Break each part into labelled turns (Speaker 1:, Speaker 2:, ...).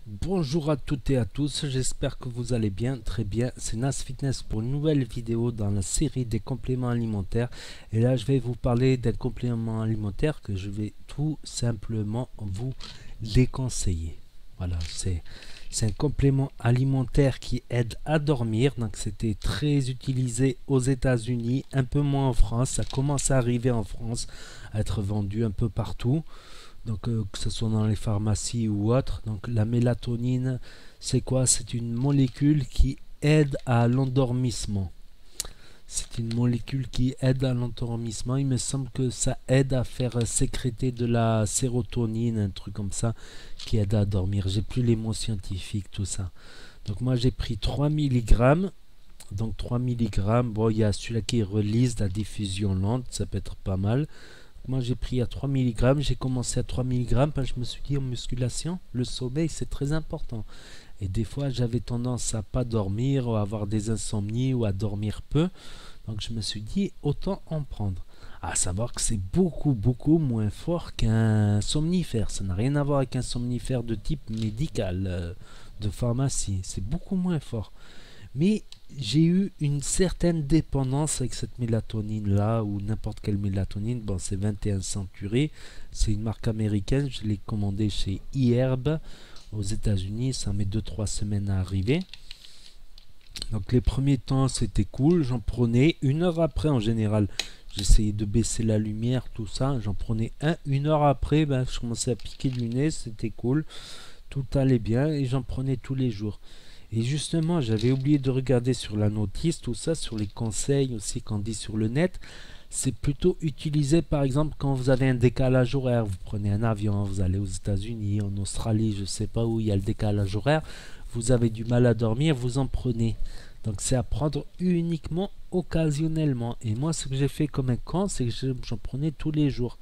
Speaker 1: Bonjour à toutes et à tous, j'espère que vous allez bien, très bien. C'est Nas Fitness pour une nouvelle vidéo dans la série des compléments alimentaires. Et là, je vais vous parler d'un complément alimentaire que je vais tout simplement vous déconseiller. Voilà, c'est un complément alimentaire qui aide à dormir. Donc, c'était très utilisé aux États-Unis, un peu moins en France. Ça commence à arriver en France, à être vendu un peu partout. Donc, que ce soit dans les pharmacies ou autres. Donc, la mélatonine, c'est quoi? C'est une molécule qui aide à l'endormissement. C'est une molécule qui aide à l'endormissement. Il me semble que ça aide à faire sécréter de la sérotonine, un truc comme ça, qui aide à dormir. J'ai plus les mots scientifiques, tout ça. Donc, moi, j'ai pris 3 milligrammes. Donc, 3 milligrammes. Bon, il y a celui-là qui relise la diffusion lente, ça peut être pas mal. Moi, j'ai pris à 3 milligrammes. J'ai commencé à 3 milligrammes parce que je me suis dit en musculation, le sommeil, c'est très important. Et des fois, j'avais tendance à pas dormir, ou à avoir des insomnies, ou à dormir peu. Donc, je me suis dit, autant en prendre. À savoir que c'est beaucoup, beaucoup moins fort qu'un somnifère. Ça n'a rien à voir avec un somnifère de type médical, de pharmacie. C'est beaucoup moins fort. Mais j'ai eu une certaine dépendance avec cette mélatonine là, ou n'importe quelle mélatonine. Bon, c'est 21 centuré, c'est une marque américaine, je l'ai commandé chez eHerb aux États-Unis, ça met 2-3 semaines à arriver. Donc les premiers temps c'était cool, j'en prenais une heure après en général. J'essayais de baisser la lumière, tout ça, j'en prenais une heure après, ben, je commençais à piquer du nez, c'était cool, tout allait bien et j'en prenais tous les jours. Et justement, j'avais oublié de regarder sur la notice, tout ça, sur les conseils aussi qu'on dit sur le net. C'est plutôt utilisé par exemple quand vous avez un décalage horaire. Vous prenez un avion, vous allez aux États-Unis, en Australie, je ne sais pas où il y a le décalage horaire. Vous avez du mal à dormir, vous en prenez. Donc c'est à prendre uniquement occasionnellement. Et moi, ce que j'ai fait comme un con, c'est que j'en prenais tous les jours.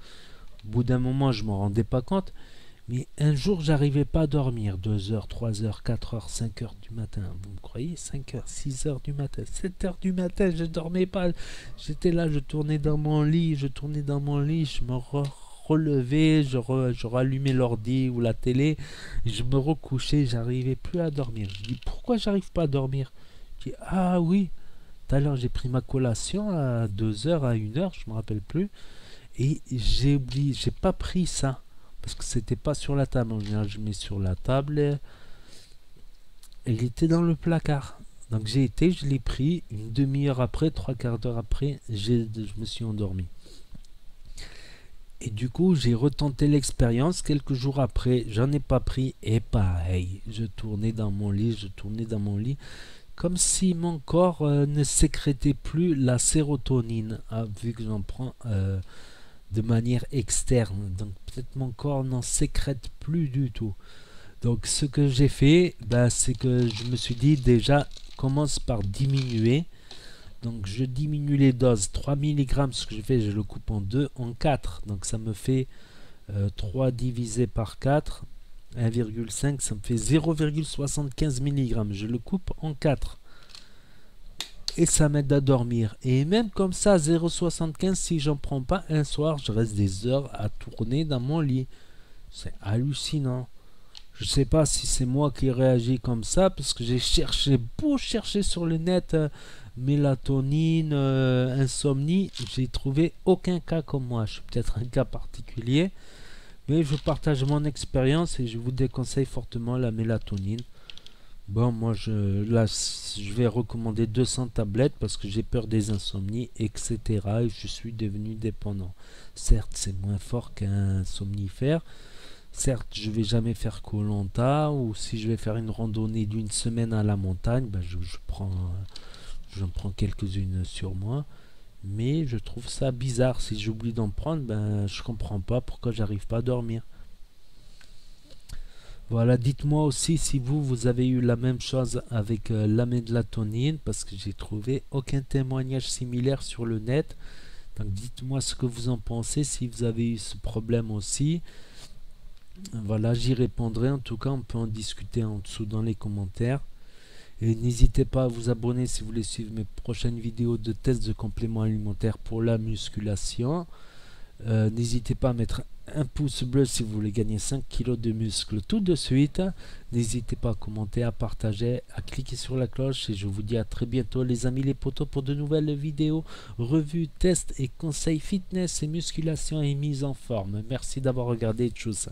Speaker 1: Au bout d'un moment, je ne m'en rendais pas compte. Mais un jour, j'arrivais pas à dormir. 2 heures, 3 heures, 4 heures, 5 heures du matin. Vous me croyez? 5 heures, 6 heures du matin, 7 heures du matin, je dormais pas. J'étais là, je tournais dans mon lit, je me relevais, je rallumais l'ordi ou la télé, je me recouchais, j'arrivais plus à dormir. Je dis, pourquoi j'arrive pas à dormir? Je dis, ah oui, tout à l'heure j'ai pris ma collation à 2 heures, à 1 heure, je me rappelle plus. Et j'ai oublié, j'ai pas pris ça. Parce que c'était pas sur la table. En général, je mets sur la table. Elle était dans le placard. Donc j'ai été, je l'ai pris. Une demi-heure après, trois quarts d'heure après, je me suis endormi. Et du coup, j'ai retenté l'expérience. Quelques jours après, j'en ai pas pris. Et pareil, je tournais dans mon lit, comme si mon corps ne sécrétait plus la sérotonine, vu que j'en prends de manière externe. Donc peut-être mon corps n'en sécrète plus du tout. Donc ce que j'ai fait, ben, c'est que je me suis dit déjà, commence par diminuer. Donc je diminue les doses. 3 milligrammes, ce que je fais, je le coupe en 2, en 4. Donc ça me fait 3 divisé par 4, 1,5, ça me fait 0,75 mg. Je le coupe en 4. Et ça m'aide à dormir. Et même comme ça, 0,75, si j'en prends pas un soir, je reste des heures à tourner dans mon lit. C'est hallucinant. Je sais pas si c'est moi qui réagis comme ça, parce que beau chercher sur le net mélatonine, insomnie, j'ai trouvé aucun cas comme moi. Je suis peut-être un cas particulier, mais je partage mon expérience et je vous déconseille fortement la mélatonine. Bon, moi, là, je vais recommander 200 tablettes parce que j'ai peur des insomnies, etc. Et je suis devenu dépendant. Certes, c'est moins fort qu'un somnifère. Certes, je vais jamais faire koh ou si je vais faire une randonnée d'une semaine à la montagne, ben j'en prends quelques-unes sur moi. Mais je trouve ça bizarre. Si j'oublie d'en prendre, ben je comprends pas pourquoi j'arrive pas à dormir. Voilà, dites-moi aussi si vous avez eu la même chose avec la mélatonine, parce que j'ai trouvé aucun témoignage similaire sur le net. Donc dites-moi ce que vous en pensez, si vous avez eu ce problème aussi. Voilà, j'y répondrai. En tout cas, on peut en discuter en dessous dans les commentaires. Et n'hésitez pas à vous abonner si vous voulez suivre mes prochaines vidéos de tests de compléments alimentaires pour la musculation. N'hésitez pas à mettre un pouce bleu si vous voulez gagner 5 kilos de muscles tout de suite. N'hésitez pas à commenter, à partager, à cliquer sur la cloche et je vous dis à très bientôt les amis les potos pour de nouvelles vidéos, revues, tests et conseils fitness et musculation et mise en forme. Merci d'avoir regardé, tchuss.